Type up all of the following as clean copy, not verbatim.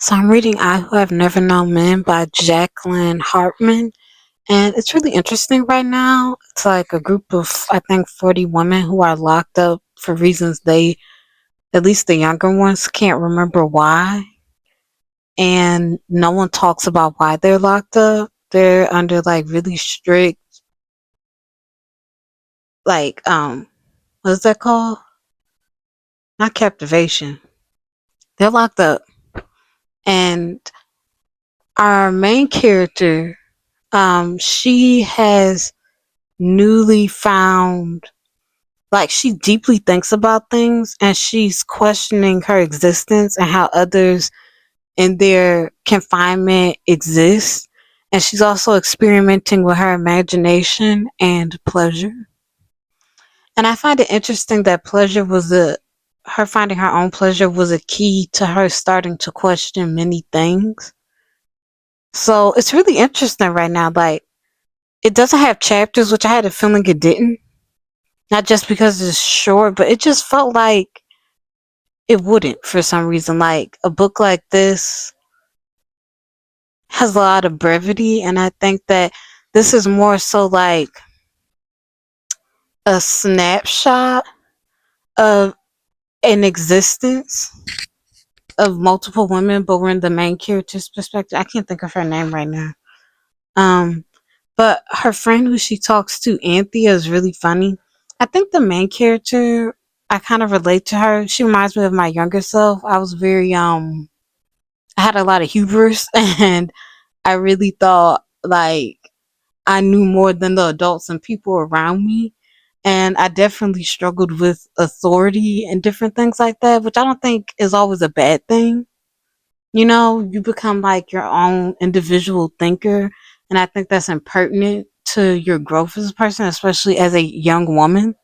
So I'm reading I Who Have Never Known Men by Jacqueline Harpman. And it's really interesting right now. It's like a group of, I think, 40 women who are locked up for reasons they, at least the younger ones, can't remember why. And no one talks about why they're locked up. They're under like really strict, like, what's that called? Not captivation. They're locked up. And our main character, she has newly found, like, she deeply thinks about things and she's questioning her existence and how others in their confinement exist, and she's also experimenting with her imagination and pleasure. And I find it interesting that pleasure was a her finding her own pleasure was a key to her starting to question many things. So it's really interesting right now. Like, it doesn't have chapters, which I had a feeling it didn't. Not just because it's short, but it just felt like it wouldn't for some reason. Like, a book like this has a lot of brevity, and I think that this is more so like a snapshot of an existence of multiple women, but we're in the main character's perspective. I can't think of her name right now. Um, but her friend who she talks to, Anthea, is really funny. I think the main character, I kind of relate to her. She reminds me of my younger self. I was very I had a lot of hubris and I really thought like I knew more than the adults and people around me. And I definitely struggled with authority and different things like that, which I don't think is always a bad thing. You know, you become like your own individual thinker. And I think that's impertinent to your growth as a person, especially as a young woman.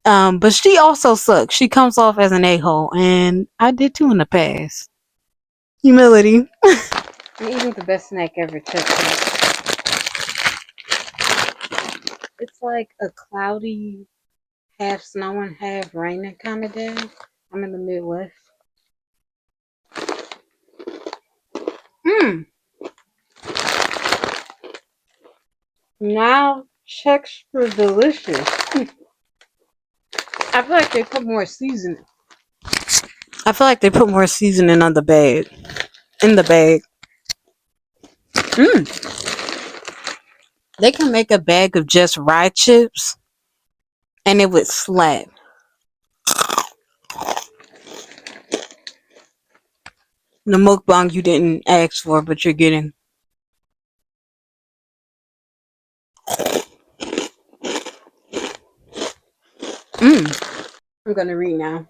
But she also sucks. She comes off as an a-hole, and I did too in the past. Humility. I'm eating the best snack ever, chestnut. It's like a cloudy, half snowing, half raining kind of day. I'm in the Midwest. Mmm. Now texture delicious. I feel like they put more seasoning. I feel like they put more seasoning on the bag. In the bag. Mmm. They can make a bag of just rye chips and it would slap. The mukbang you didn't ask for, but you're getting. Mmm. I'm gonna read now.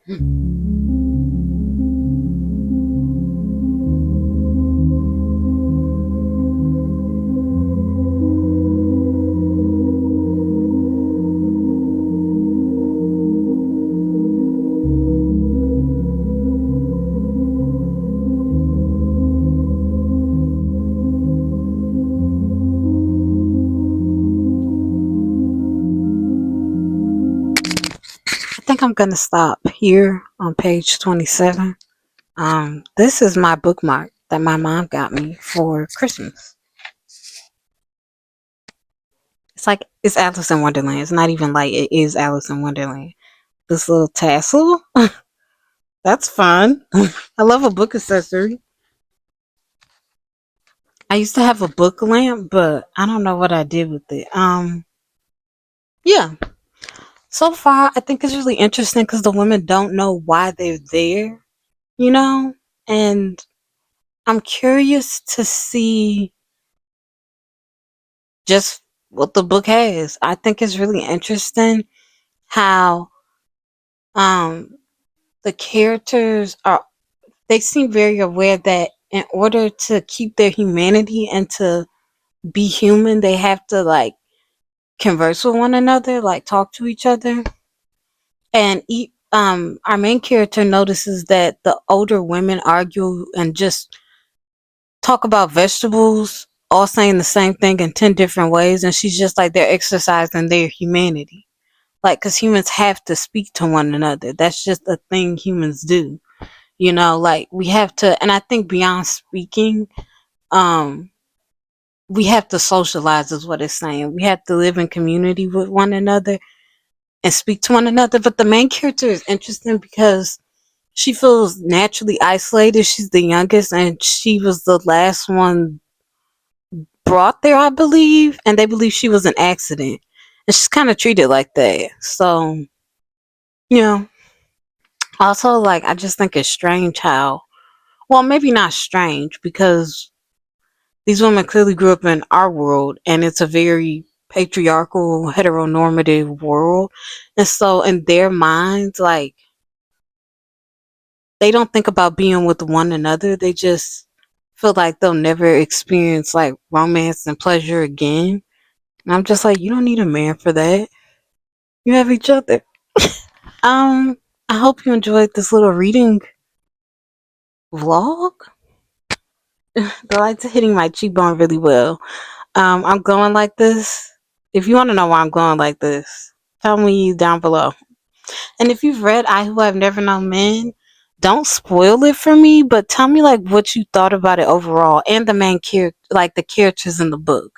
I think I'm gonna stop here on page 27. This is my bookmark that my mom got me for Christmas. It's like it's Alice in Wonderland. It's not even like it is Alice in Wonderland. This little tassel, that's fun. I love a book accessory. I used to have a book lamp, but I don't know what I did with it. Yeah. So far, I think it's really interesting because the women don't know why they're there, you know? And I'm curious to see just what the book has. I think it's really interesting how um the characters are, they seem very aware that in order to keep their humanity and to be human, they have to like converse with one another, like talk to each other. And our main character notices that the older women argue and just talk about vegetables, all saying the same thing in 10 different ways. And she's just like, they're exercising their humanity. Like, because humans have to speak to one another. That's just a thing humans do. Like we have to, and I think beyond speaking, um, we have to socialize, is what it's saying. We have to live in community with one another and speak to one another. But the main character is interesting because she feels naturally isolated. She's the youngest, and she was the last one brought there, I believe, and they believe she was an accident. And she's kind of treated like that. So, you know, also, like, I just think it's strange how, well, maybe not strange because these women clearly grew up in our world and it's a very patriarchal, heteronormative world. And so, in their minds, like, they don't think about being with one another. They just feel like they'll never experience like romance and pleasure again. And I'm just like, you don't need a man for that. You have each other. I hope you enjoyed this little reading vlog. The lights are hitting my cheekbone really well. I'm going like this. If you want to know why I'm going like this, tell me down below. And if you've read I Who Have Never Known Men, don't spoil it for me, but tell me like what you thought about it overall and the main character, like the characters in the book.